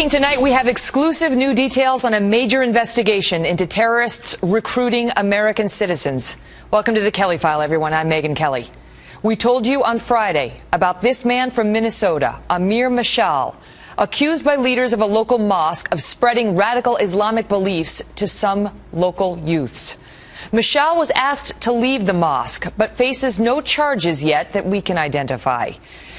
Breaking tonight, we have exclusive new details on a major investigation into terrorists recruiting American citizens. Welcome to the Kelly File, everyone. I'm Megyn Kelly. We told you on Friday about this man from Minnesota, Amir Mashal, accused by leaders of a local mosque of spreading radical Islamic beliefs to some local youths. Mashal was asked to leave the mosque, but faces no charges yet that we can identify.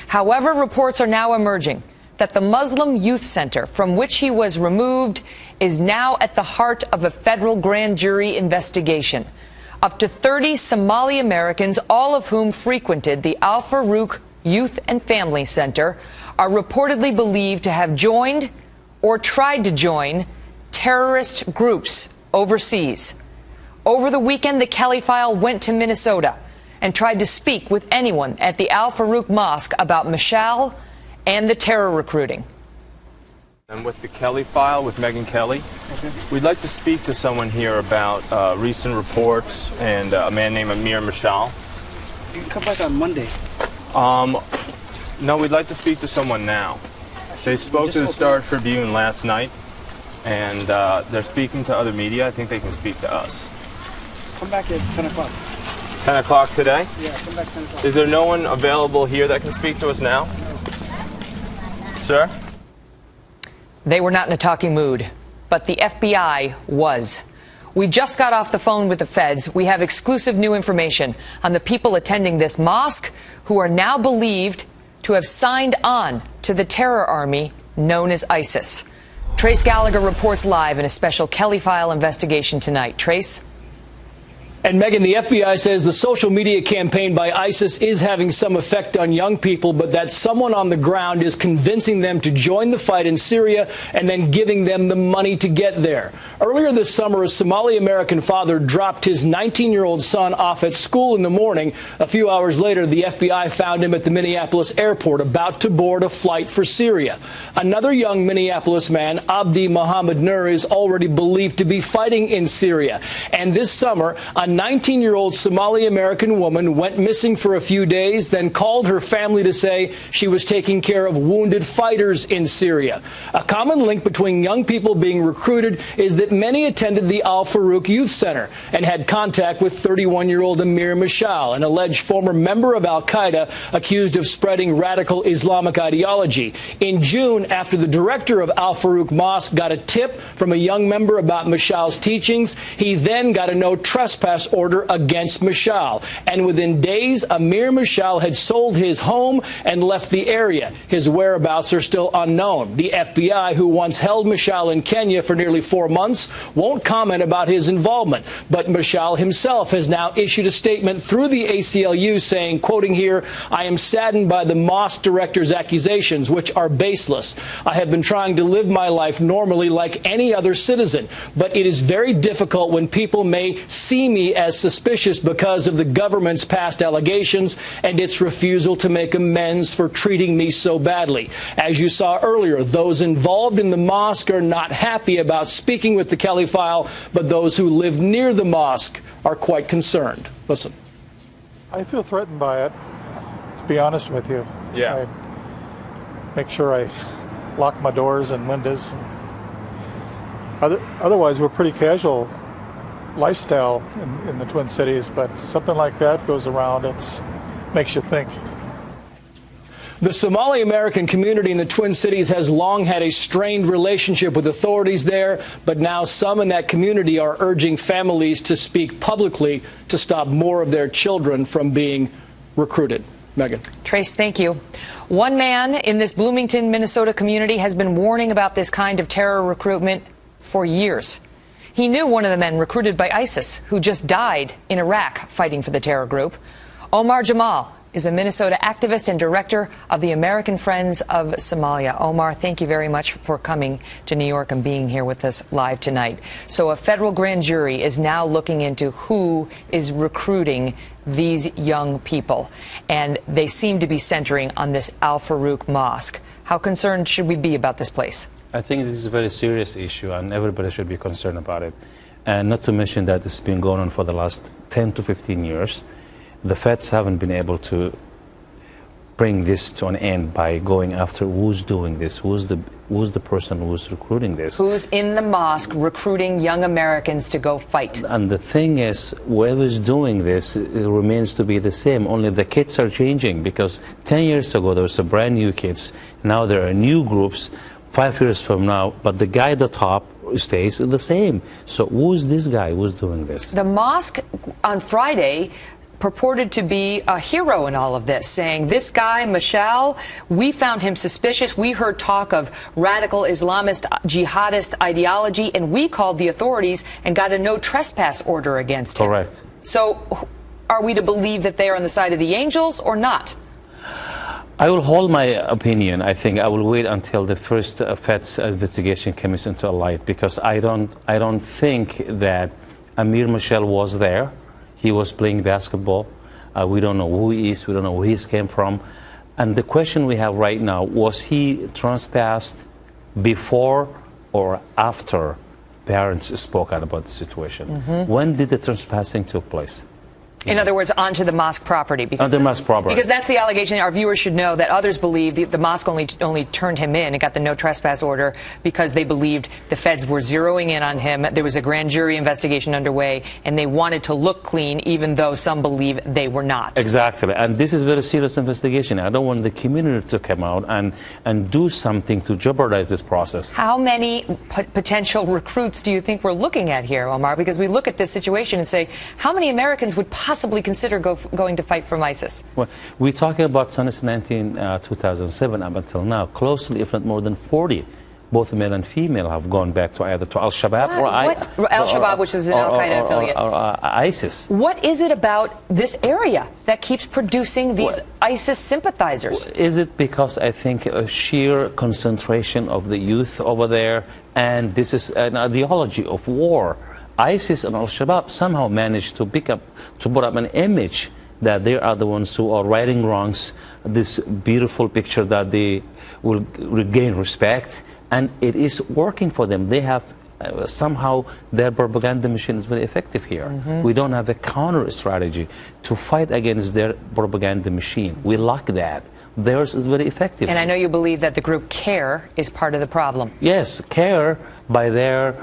However, reports are now emerging that the Muslim Youth Center from which he was removed is now at the heart of a federal grand jury investigation. Up to 30 Somali Americans, all of whom frequented the Al Farouk Youth and Family Center, are reportedly believed to have joined or tried to join terrorist groups overseas. Over the weekend, the Kelly File went to Minnesota and tried to speak with anyone at the Al Farouk Mosque about Mashal and the terror recruiting. And with the Kelly File with Megyn Kelly, we'd like to speak to someone here about recent reports and a man named Amir Mashal. You can come back on Monday. No, we'd like to speak to someone now. They spoke to the Star Tribune last night, and they're speaking to other media. I think they can speak to us. Come back at 10 o'clock. 10 o'clock today? Yeah, come back 10 o'clock. Is there no one available here that can speak to us now? Sir? They were not in a talking mood, but the FBI was. We just got off the phone with the feds. We have exclusive new information on the people attending this mosque who are now believed to have signed on to the terror army known as ISIS. Trace Gallagher reports live in a special Kelly File investigation tonight. Trace? And Megyn, the FBI says the social media campaign by ISIS is having some effect on young people, but that someone on the ground is convincing them to join the fight in Syria and then giving them the money to get there. Earlier this summer, a Somali-American father dropped his 19-year-old son off at school in the morning. A few hours later, the FBI found him at the Minneapolis airport about to board a flight for Syria. Another young Minneapolis man, Abdi Mohammed Nur, is already believed to be fighting in Syria. And this summer, a 19-year-old Somali-American woman went missing for a few days, then called her family to say she was taking care of wounded fighters in Syria. A common link between young people being recruited is that many attended the Al Farouk Youth Center and had contact with 31-year-old Amir Mashal, an alleged former member of al-Qaeda accused of spreading radical Islamic ideology. In June, after the director of Al Farouk Mosque got a tip from a young member about Mashal's teachings, he then got a no trespass order against Mashal. And within days, Amir Mashal had sold his home and left the area. His whereabouts are still unknown. The FBI, who once held Mashal in Kenya for nearly 4 months, won't comment about his involvement. But Mashal himself has now issued a statement through the ACLU saying, quoting here, "I am saddened by the mosque director's accusations, which are baseless. I have been trying to live my life normally like any other citizen, but it is very difficult when people may see me as suspicious because of the government's past allegations and its refusal to make amends for treating me so badly." As you saw earlier, those involved in the mosque are not happy about speaking with the Kelly File, but those who live near the mosque are quite concerned. Listen. I feel threatened by it, to be honest with you. Yeah. I make sure I lock my doors and windows. Otherwise, we're pretty casual lifestyle in the Twin Cities, but something like that goes around, it makes you think. The Somali American community in the Twin Cities has long had a strained relationship with authorities there, but now some in that community are urging families to speak publicly to stop more of their children from being recruited. Megyn. Trace, thank you. One man in this Bloomington, Minnesota community has been warning about this kind of terror recruitment for years. He knew one of the men recruited by ISIS who just died in Iraq fighting for the terror group. Omar Jamal is a Minnesota activist and director of the American Friends of Somalia. Omar, thank you very much for coming to New York and being here with us live tonight. So a federal grand jury is now looking into who is recruiting these young people, and they seem to be centering on this Al Farouk Mosque. How concerned should we be about this place? I think this is a very serious issue, and everybody should be concerned about it. And not to mention that this has been going on for the last 10 to 15 years. The feds haven't been able to bring this to an end by going after who's doing this, who's the person who's recruiting this. Who's in the mosque recruiting young Americans to go fight? And the thing is, whoever's doing this, it remains to be the same, only the kids are changing, because 10 years ago there was a brand new kids, now there are new groups, 5 years from now, but the guy at the top stays the same. So who's this guy who's doing this? The mosque on Friday purported to be a hero in all of this, saying this guy, Mashal, we found him suspicious. We heard talk of radical Islamist jihadist ideology, and we called the authorities and got a no trespass order against him. Correct. So are we to believe that they are on the side of the angels or not? I will hold my opinion. I think I will wait until the first Fed's investigation comes into light, because I don't think that Amir Mashal was there. He was playing basketball. We don't know who he is. We don't know where he came from. And the question we have right now, was he trespassed before or after parents spoke out about the situation? When did the trespassing took place? In other words, onto the mosque property. Because the mosque property. Because that's the allegation. Our viewers should know that others believe the mosque only turned him in and got the no trespass order because they believed the feds were zeroing in on him. There was a grand jury investigation underway, and they wanted to look clean, even though some believe they were not. Exactly. And this is a very serious investigation. I don't want the community to come out and do something to jeopardize this process. How many potential recruits do you think we're looking at here, Omar? Because we look at this situation and say, how many Americans would possibly consider going to fight from ISIS? Well, we're talking about since 2007 up until now, closely, if not more than 40, both male and female, have gone back to either to Al-Shabaab or Al-Shabaab, which is an Al-Qaeda affiliate. Or ISIS. What is it about this area that keeps producing these ISIS sympathizers? Is it because I think a sheer concentration of the youth over there, and this is an ideology of war? ISIS and Al-Shabaab somehow managed to put up an image that they are the ones who are righting wrongs, this beautiful picture that they will regain respect, and it is working for them. They have somehow their propaganda machine is very effective here. We don't have a counter strategy to fight against their propaganda machine. We lack that. Theirs is very effective. And I know you believe that the group CARE is part of the problem. Yes, CARE, by their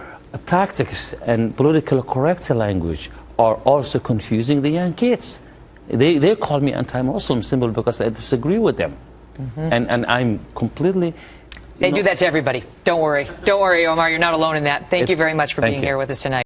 tactics and political correct language, are also confusing the young kids. They call me anti-Muslim simply because I disagree with them. And I'm completely... They do that to everybody. Don't worry. Don't worry, Omar. You're not alone in that. Thank you very much for being here with us tonight.